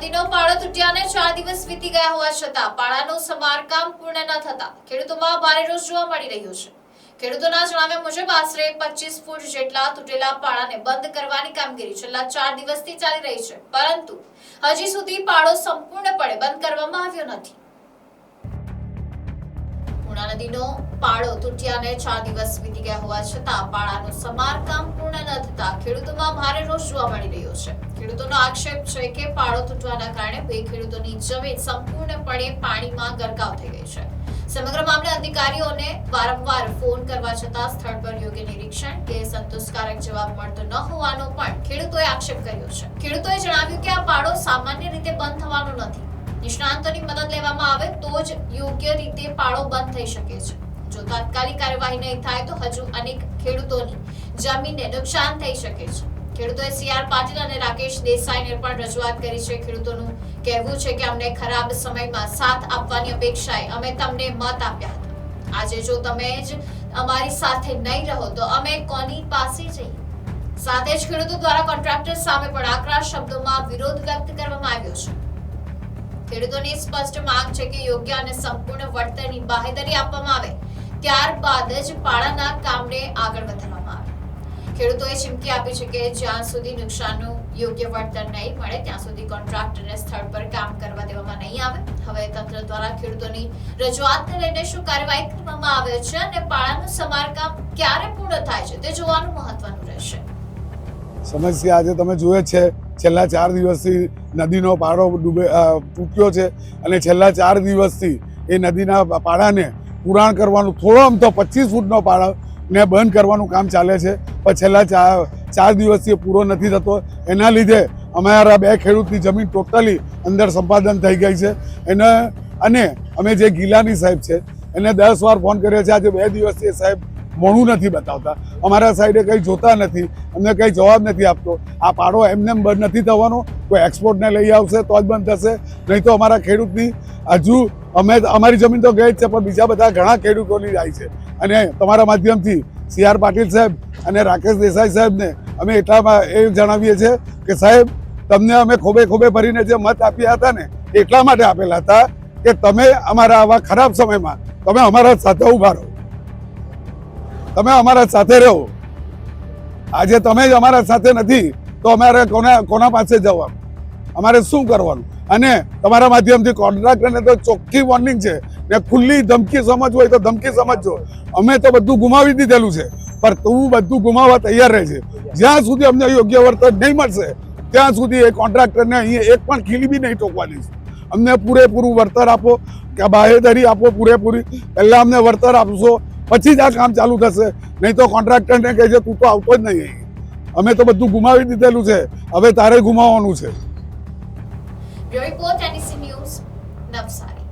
નદીનો પાળો તૂટ્યાને 4 દિવસ વીતી ગયા હોવા છતાં પાળાનું સમારકામ પૂર્ણ ન થતા ખેડૂતોમાં ભારે રોષ જોવા મળી રહ્યો છે. ખેડૂતોના જણાવ્યા મુજબ આશરે 25 ફૂટ જેટલા તૂટેલા પાળાને બંધ કરવાની કામગીરી છેલ્લા 4 દિવસથી ચાલી રહી છે, પરંતુ હજી સુધી પાળો સંપૂર્ણપણે બંધ કરવામાં આવ્યો નથી. પૂર્ણા નદીનો પાળો તૂટ્યાને 4 દિવસ વીતી ગયા હોવા છતાં પાળાનું સમારકામ પૂર્ણ ન થતા ખેડૂતોમાં ભારે રોષ જોવા મળી રહ્યો છે. ખેડૂતોનો આક્ષેપ છે કે પાળો તૂટવાના કારણે બે ખેડૂતોની જમીન સંપૂર્ણપણે પાણીમાં ગરકાવ થઈ ગઈ છે. સમગ્ર મામલે અધિકારીઓને વારંવાર ફોન કરવા છતાં સ્થળ પર યોગ્ય નિરીક્ષણ કે સંતોષકારક જવાબ મળતો ન હોવાનો પણ ખેડૂતોએ આક્ષેપ કર્યો છે. ખેડૂતોએ જણાવ્યું કે આ પાળો સામાન્ય રીતે બંધ થવાનો નથી. નિષ્ણાંતોની મદદ લેવામાં આવે તો જ યોગ્ય રીતે પાળો બંધ થઈ શકે છે. જો તાત્કાલિક કાર્યવાહી નહીં થાય તો હજુ અનેક ખેડૂતોની જમીનને નુકસાન થઈ શકે છે. ખેડૂતોએ CR પાટીલ અને રાકેશ દેસાઈને પણ રજૂઆત કરી છે. ખેડૂતોનું કહેવું છે કે અમને ખરાબ સમયમાં સાથ આપવાની અપેક્ષાએ અમે તમને મત આપ્યા હતા. આજે જો તમે જ અમારી સાથે નહીં રહો તો અમે કોની પાસે જઈએ? સાથે જ ખેડૂતો દ્વારા કોન્ટ્રાક્ટર સામે પણ આકરા શબ્દોમાં વિરોધ વ્યક્ત કરવામાં આવ્યો છે. ખેડૂતોની સ્પષ્ટ માંગ છે કે યોગ્ય અને સંપૂર્ણ વળતરની બાહેધરી આપવામાં આવે, ત્યારબાદ જ પાળાના કામને આગળ વધારવામાં આવે. ખેડૂતોએ ચીમકી આપી છે કે જ્યાં સુધી નુકસાનનું યોગ્ય વળતર નહીં મળે ત્યાં સુધી કોન્ટ્રાક્ટરને સ્થળ પર કામ કરવા દેવામાં નહીં આવે. હવે તંત્ર દ્વારા ખેડૂતોની રજૂઆતને લઈને શું કાર્યવાહી કરવામાં આવે છે અને પાળાનું સમારકામ ક્યારે પૂર્ણ થાય છે તે જોવાનું મહત્વનું રહેશે. સમસ્યા આજે તમે જોયે છે, છેલ્લા 4 દિવસથી નદીનો પાળો તૂટ્યો છે અને છેલ્લા 4 દિવસથી એ નદીના પાળાને પુરાણ કરવાનું, થોડો આમ તો 25 ફૂટનો પાળાને બંધ કરવાનું કામ ચાલે છે, પણ છેલ્લા 4 દિવસથી પૂરો નથી થતો. એના લીધે અમારા 2 ખેડૂતની જમીન ટોટલી અંદર સંપાદન થઈ ગઈ છે. અને અમે જે ગિલાની સાહેબ છે એને 10 વાર ફોન કર્યો છે. આજે 2 દિવસથી સાહેબ મોડું નથી બતાવતા, અમારા સાઈડે કંઈ જોતા નથી, અમને કંઈ જવાબ નથી આપતો. આ પાડો એમને બંધ નથી થવાનો, કોઈ એક્સપોર્ટને લઈ આવશે તો જ બંધ થશે, નહીં તો અમારા ખેડૂતની હજુ અમારી જમીન તો ગઈ જ છે, પણ બીજા બધા ઘણા ખેડૂતોની જાય છે. અને તમારા માધ્યમથી CR પાટીલ સાહેબ અને રાકેશ દેસાઈ સાહેબને અમે એટલામાં એ જણાવીએ છીએ કે સાહેબ, તમને અમે ખોબે ખોબે ભરીને જે મત આપ્યા હતા ને એટલા માટે આપેલા હતા કે તમે અમારા આવા ખરાબ સમયમાં તમે અમારા સાથે ઊભા રહો, તમે અમારા સાથે રહો. આજે તમે જ અમારા સાથે નથી તો અમારે કોના પાસે જવાનું, અમારે શું કરવાનું? અને તમારા માધ્યમથી કોન્ટ્રાક્ટરને તો ચોખ્ખી વોર્નિંગ છે ને ખુલ્લી ધમકી સમજવું હોય તો ધમકી સમજજો. અમે તો બધું ગુમાવી દીધેલું છે, પણ તું બધું ગુમાવવા તૈયાર રહે છે. જ્યાં સુધી અમને યોગ્ય વળતર નહીં મળશે ત્યાં સુધી એ કોન્ટ્રાક્ટરને અહીંયા એક પણ ખીલી બી નહીં ટોકવાની. અમને પૂરેપૂરું વળતર આપો, કે બાહેધરી આપો પૂરેપૂરી. પહેલાં અમને વળતર આપશો પછી જ આ કામ ચાલુ થશે, નહીં તો કોન્ટ્રાક્ટરને કહે છે તું તો આવતો જ નહીં. અમે તો બધું ગુમાવી દીધેલું છે, હવે તારે ગુમાવવાનું છે. Report NDC news, Navsari.